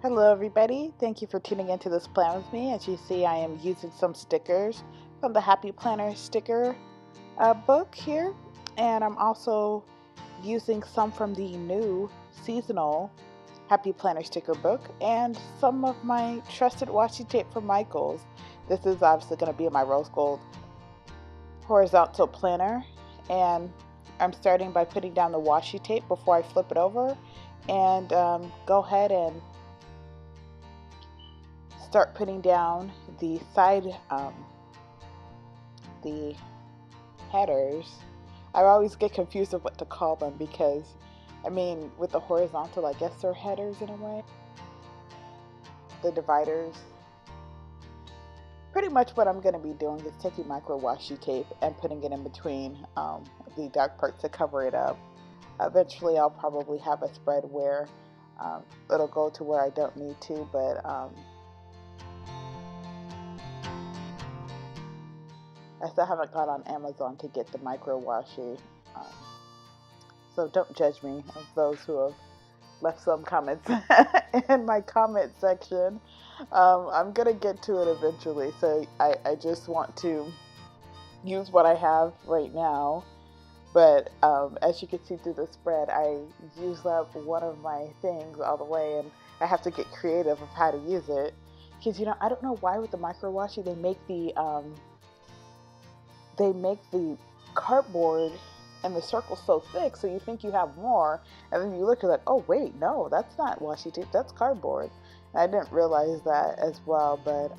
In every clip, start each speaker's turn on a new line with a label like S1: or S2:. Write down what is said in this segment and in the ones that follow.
S1: Hello everybody, thank you for tuning into this plan with me. As you see, I am using some stickers from the Happy Planner sticker book here, and I'm also using some from the new seasonal Happy Planner sticker book and some of my trusted washi tape from Michaels. This is obviously going to be in my rose gold horizontal planner, and I'm starting by putting down the washi tape before I flip it over and go ahead and start putting down the side, the headers. I always get confused of what to call them because, with the horizontal, I guess they're headers in a way. The dividers. Pretty much what I'm going to be doing is taking micro washi tape and putting it in between the dark parts to cover it up. Eventually, I'll probably have a spread where it'll go to where I don't need to, but I still haven't gone on Amazon to get the micro washi. Um, so don't judge me of those who have left some comments in my comment section. I'm going to get to it eventually. So I just want to use what I have right now. But as you can see through the spread, I used up one of my things all the way, and I have to get creative of how to use it. Because, I don't know why with the micro washi they make the cardboard and the circle so thick, so you think you have more, and then you look, you're like, oh wait, no, that's not washi tape, that's cardboard. And I didn't realize that as well, but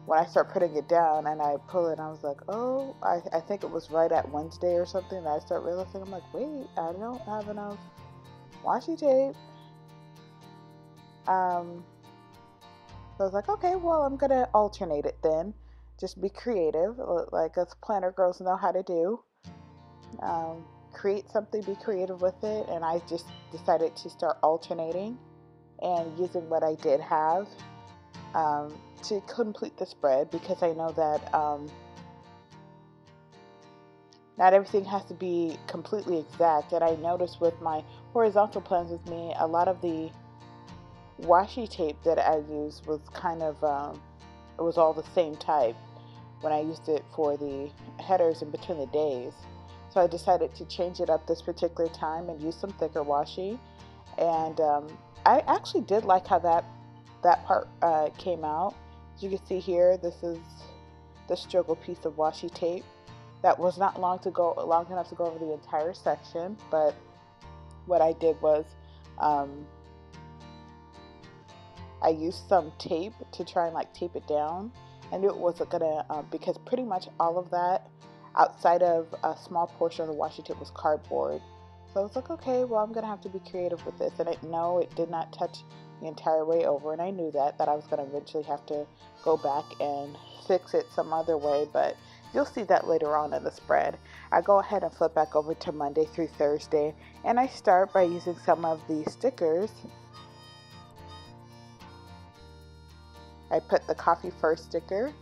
S1: when I start putting it down and I pull it, I was like, oh, I think it was right at Wednesday or something, and I start realizing, I'm like, wait, I don't have enough washi tape. So I was like, okay, well, I'm gonna alternate it then. Just be creative, like us planner girls know how to do. Create something, be creative with it, and I just decided to start alternating and using what I did have to complete the spread, because I know that not everything has to be completely exact. And I noticed with my horizontal plans with me, a lot of the washi tape that I used was kind of it was all the same type when I used it for the headers in between the days. So I decided to change it up this particular time and use some thicker washi. And I actually did like how that part came out. As you can see here, this is the struggle piece of washi tape. That was not long enough to go over the entire section, but what I did was um, I used some tape to try and tape it down. I knew it wasn't gonna because pretty much all of that outside of a small portion of the washi tape was cardboard. So I was like, okay, well, I'm gonna have to be creative with this. And no, it did not touch the entire way over, and I knew that I was gonna eventually have to go back and fix it some other way, but you'll see that later on in the spread. I go ahead and flip back over to Monday through Thursday, and I start by using some of the stickers. I put the coffee first sticker,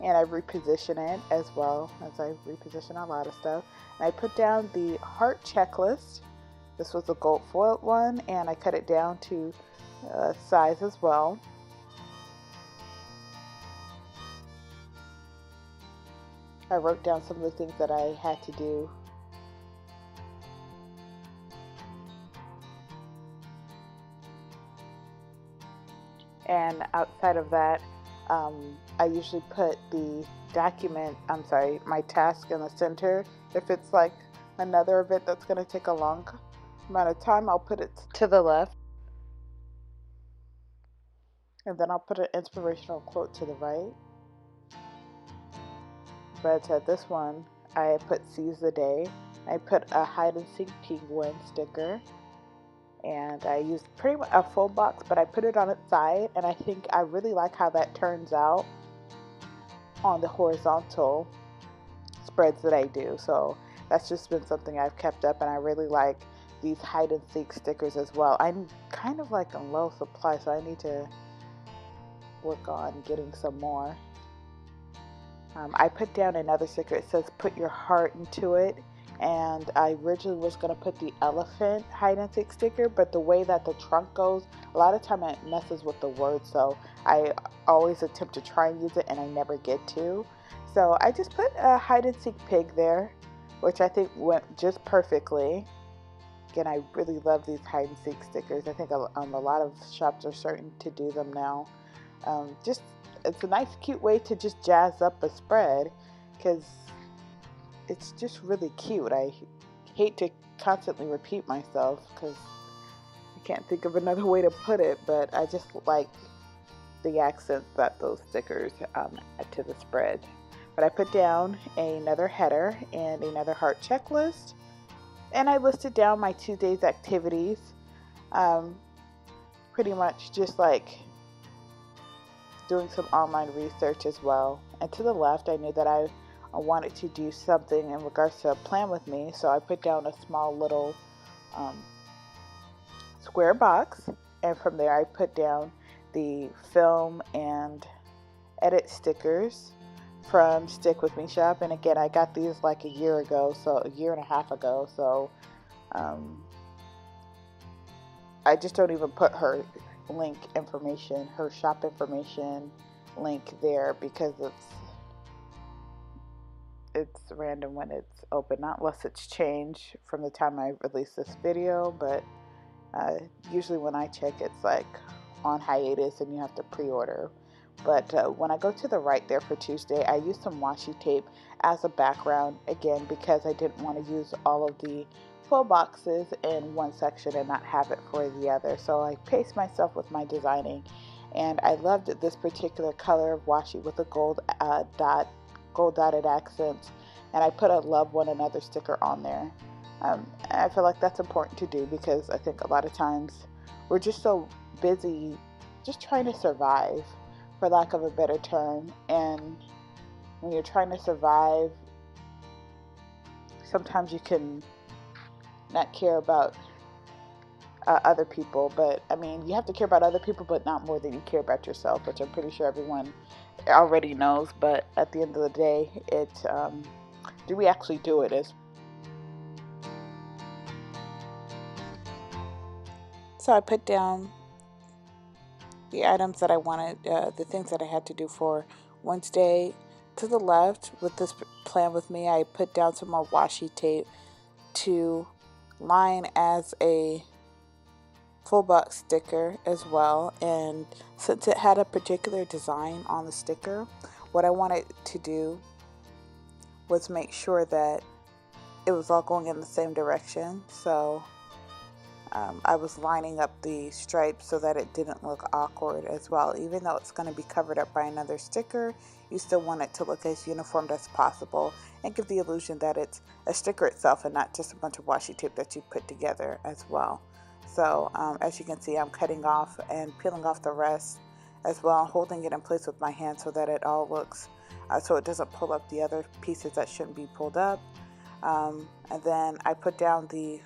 S1: and I reposition it as well as I reposition a lot of stuff. And I put down the heart checklist. This was a gold foiled one, and I cut it down to size as well. I wrote down some of the things that I had to do. And outside of that, I usually put the my task in the center. If it's like another event that's going to take a long amount of time, I'll put it to the left. And then I'll put an inspirational quote to the right. But this one, I put seize the day. I put a hide and seek penguin sticker. And I used pretty much a full box, but I put it on its side, and I think I really like how that turns out on the horizontal spreads that I do. So that's just been something I've kept up, and I really like these hide and seek stickers as well. I'm kind of like in low supply, so I need to work on getting some more. I put down another sticker. It says put your heart into it, and I originally was going to put the elephant hide and seek sticker, but the way that the trunk goes, a lot of time it messes with the words, so I always attempt to try and use it and I never get to. So I just put a hide and seek pig there, which I think went just perfectly. Again, I really love these hide and seek stickers. I think a lot of shops are starting to do them now. Just it's a nice, cute way to just jazz up a spread, because it's just really cute. I hate to constantly repeat myself because I can't think of another way to put it, but I just like the accents that those stickers add to the spread. But I put down another header and another heart checklist, and I listed down my Tuesday's activities. Pretty much just like doing some online research as well. And to the left, I knew that I wanted to do something in regards to a plan with me, so I put down a small little square box, and from there I put down the film and edit stickers from Stick With Me shop. And again, I got these like a year ago, so a year and a half ago, so I just don't even put her link information, her shop information link there, because it's random when it's open, not unless it's changed from the time I released this video, but usually when I check, it's like on hiatus and you have to pre-order. But when I go to the right there for Tuesday, I used some washi tape as a background, again, because I didn't want to use all of the full boxes in one section and not have it for the other. So I paced myself with my designing, and I loved this particular color of washi with a gold dotted accents, and I put a love one another sticker on there. I feel like that's important to do, because I think a lot of times we're just so busy just trying to survive, for lack of a better term. And when you're trying to survive, sometimes you can not care about other people. But I mean, you have to care about other people, but not more than you care about yourself, which I'm pretty sure everyone already knows. But at the end of the day, it's do we actually do it? So I put down the items that I wanted, the things that I had to do for Wednesday. To the left, with this plan with me, I put down some more washi tape to line as a full box sticker as well. And since it had a particular design on the sticker, what I wanted to do was make sure that it was all going in the same direction. So I was lining up the stripes so that it didn't look awkward as well. Even though it's going to be covered up by another sticker, you still want it to look as uniform as possible and give the illusion that it's a sticker itself and not just a bunch of washi tape that you put together as well. So as you can see, I'm cutting off and peeling off the rest as well, holding it in place with my hand so that it all looks, so it doesn't pull up the other pieces that shouldn't be pulled up. And then I put down the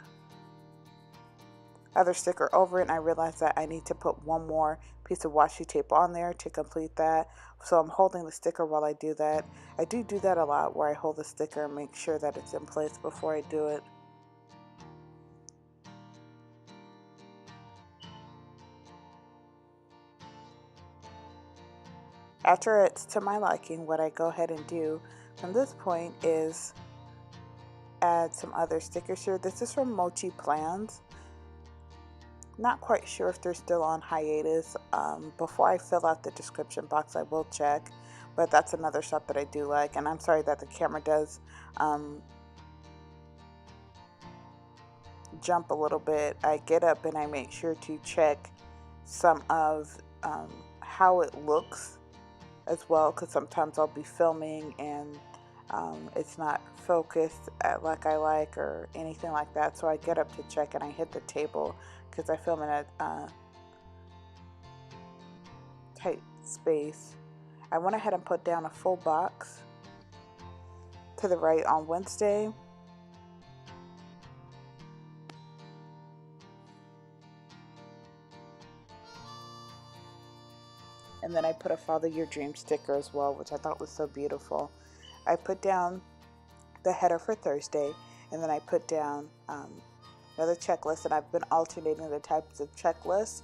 S1: other sticker over it, and I realized that I need to put one more piece of washi tape on there to complete that. So I'm holding the sticker while I do that. I do that a lot, where I hold the sticker and make sure that it's in place before I do it. After it's to my liking, what I go ahead and do from this point is add some other stickers here. This is from Mochiplans. Not quite sure if they're still on hiatus. Before I fill out the description box, I will check, but that's another shop that I do like. And I'm sorry that the camera does jump a little bit. I get up and I make sure to check some of how it looks as well, because sometimes I'll be filming and it's not focused like I like or anything like that. So I get up to check and I hit the table, because I film in a tight space. I went ahead and put down a full box to the right on Wednesday. And then I put a Follow Your Dream sticker as well, which I thought was so beautiful. I put down the header for Thursday, And then I put down another checklist, and I've been alternating the types of checklists.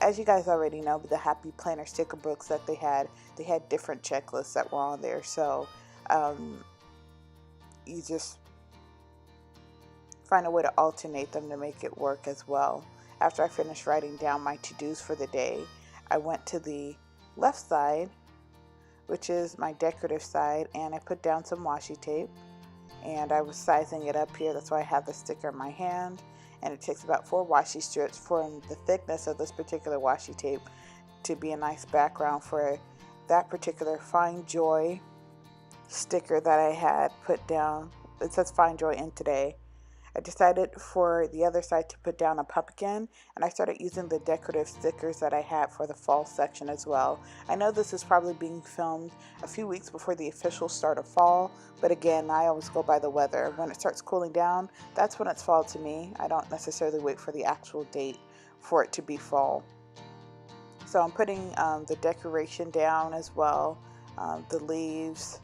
S1: As you guys already know, the Happy Planner sticker books that they had different checklists that were on there. So you just find a way to alternate them to make it work as well. After I finished writing down my to-dos for the day, I went to the left side, which is my decorative side, and I put down some washi tape, and I was sizing it up here. That's why I have the sticker in my hand, and it takes about 4 washi strips for the thickness of this particular washi tape to be a nice background for that particular Find Joy sticker that I had put down. It says Find Joy in today. I decided for the other side to put down a pumpkin, and I started using the decorative stickers that I had for the fall section as well. I know this is probably being filmed a few weeks before the official start of fall, but again, I always go by the weather. When it starts cooling down, that's when it's fall to me. I don't necessarily wait for the actual date for it to be fall. So I'm putting the decoration down as well, the leaves,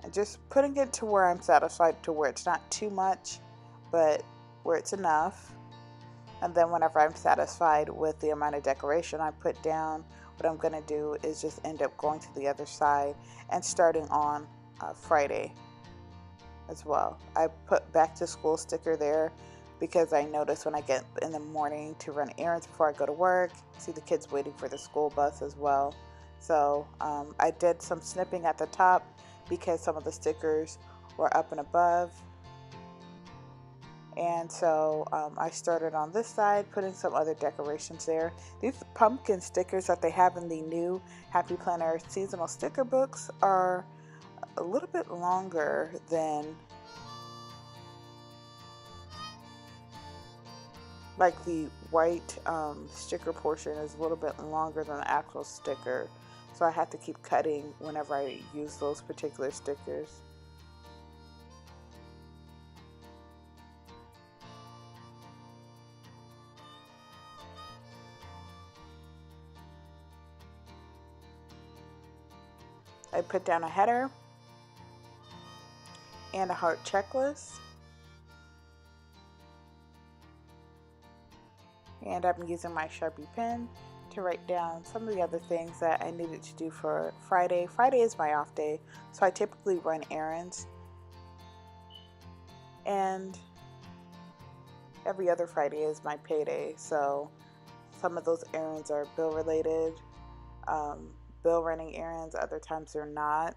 S1: and just putting it to where I'm satisfied, to where it's not too much, but where it's enough. And then whenever I'm satisfied with the amount of decoration I put down, what I'm going to do is just end up going to the other side and starting on Friday as well. I put back to school sticker there because I notice when I get in the morning to run errands before I go to work, see the kids waiting for the school bus as well. So I did some snipping at the top because some of the stickers were up and above. And so I started on this side, putting some other decorations there. These pumpkin stickers that they have in the new Happy Planner seasonal sticker books are a little bit longer than, like the white sticker portion is a little bit longer than the actual sticker. So I had to keep cutting whenever I use those particular stickers. I put down a header and a heart checklist. And I'm using my Sharpie pen to write down some of the other things that I needed to do for Friday. Friday is my off day, so I typically run errands. And every other Friday is my payday, so some of those errands are bill related, bill running errands, other times they're not.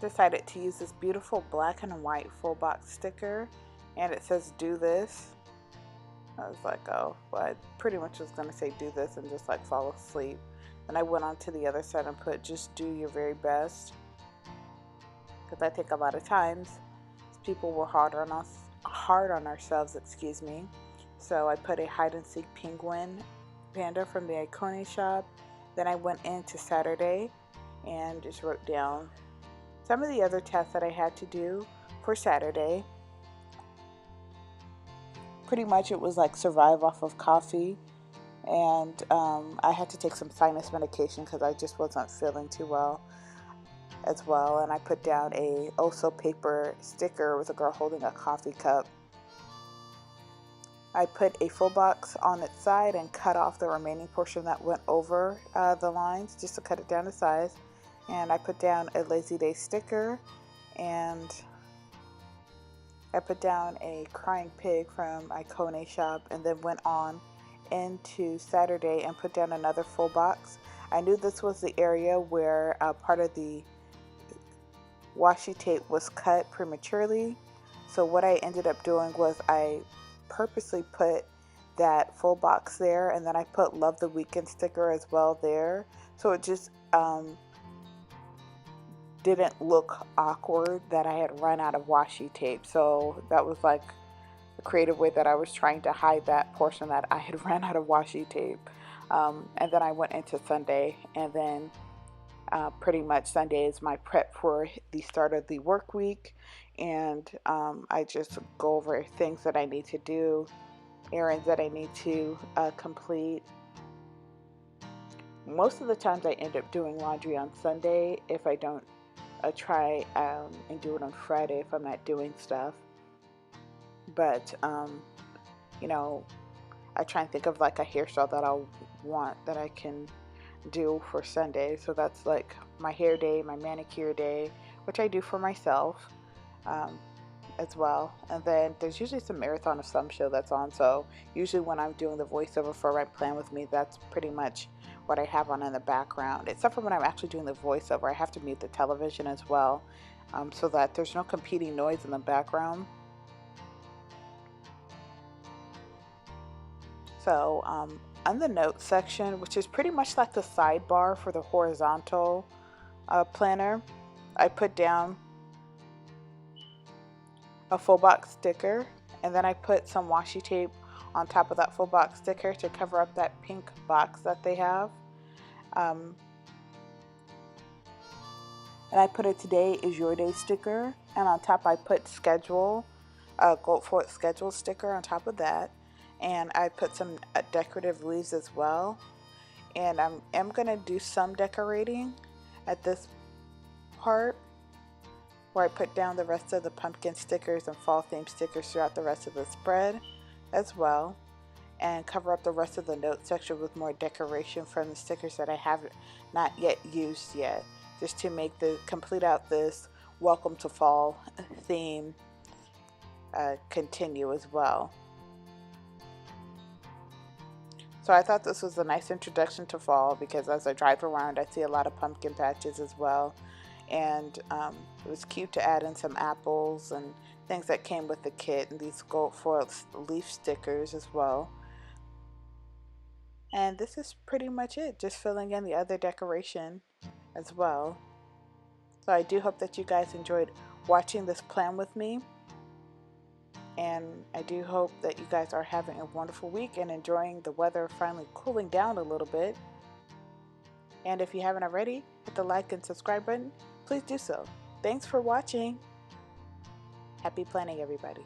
S1: Decided to use this beautiful black and white full box sticker, and it says do this. I was like, oh, well, I pretty much was going to say do this and just like fall asleep. And I went on to the other side and put just do your very best, because I think a lot of times people were hard on ourselves, excuse me. So I put a hide and seek penguin panda from the Ikone Shop. Then I went into Saturday and just wrote down some of the other tasks that I had to do for Saturday. Pretty much it was like survive off of coffee, and I had to take some sinus medication because I just wasn't feeling too well as well. And I put down a Oso paper sticker with a girl holding a coffee cup. I put a full box on its side and cut off the remaining portion that went over the lines just to cut it down to size. And I put down a Lazy Day sticker, and I put down a crying pig from Ikone Shop, and then went on into Saturday and put down another full box. I knew this was the area where part of the washi tape was cut prematurely. So what I ended up doing was I purposely put that full box there, and then I put Love the Weekend sticker as well there. So it just didn't look awkward that I had run out of washi tape. So that was like a creative way that I was trying to hide that portion that I had run out of washi tape. And then I went into Sunday, and then pretty much Sunday is my prep for the start of the work week, and I just go over things that I need to do, errands that I need to complete. Most of the times I end up doing laundry on Sunday. If I don't, try and do it on Friday if I'm not doing stuff. But you know, I try and think of like a hairstyle that I'll want that I can do for Sunday. So that's like my hair day, my manicure day, which I do for myself um, as well. And then there's usually some marathon of some show that's on. So usually when I'm doing the voiceover for Right Plan With Me, that's pretty much what I have on in the background. Except for when I'm actually doing the voiceover, I have to mute the television as well, so that there's no competing noise in the background. So on the notes section, which is pretty much like the sidebar for the horizontal planner, I put down a full box sticker, and then I put some washi tape on top of that full box sticker to cover up that pink box that they have. And I put a "Today is your day" sticker, and on top I put schedule, gold foil schedule sticker on top of that, and I put some decorative leaves as well. And I am gonna do some decorating at this part, where I put down the rest of the pumpkin stickers and fall themed stickers throughout the rest of the spread as well, and cover up the rest of the note section with more decoration from the stickers that I have not yet used yet, just to make the complete out this welcome to fall theme continue as well. So I thought this was a nice introduction to fall, because as I drive around I see a lot of pumpkin patches as well, and it was cute to add in some apples and things that came with the kit, and these gold foil leaf stickers as well. And this is pretty much it, just filling in the other decoration as well. So I do hope that you guys enjoyed watching this plan with me, and I do hope that you guys are having a wonderful week and enjoying the weather finally cooling down a little bit. And if you haven't already, hit the like and subscribe button. Please do so. Thanks for watching. Happy planning, everybody.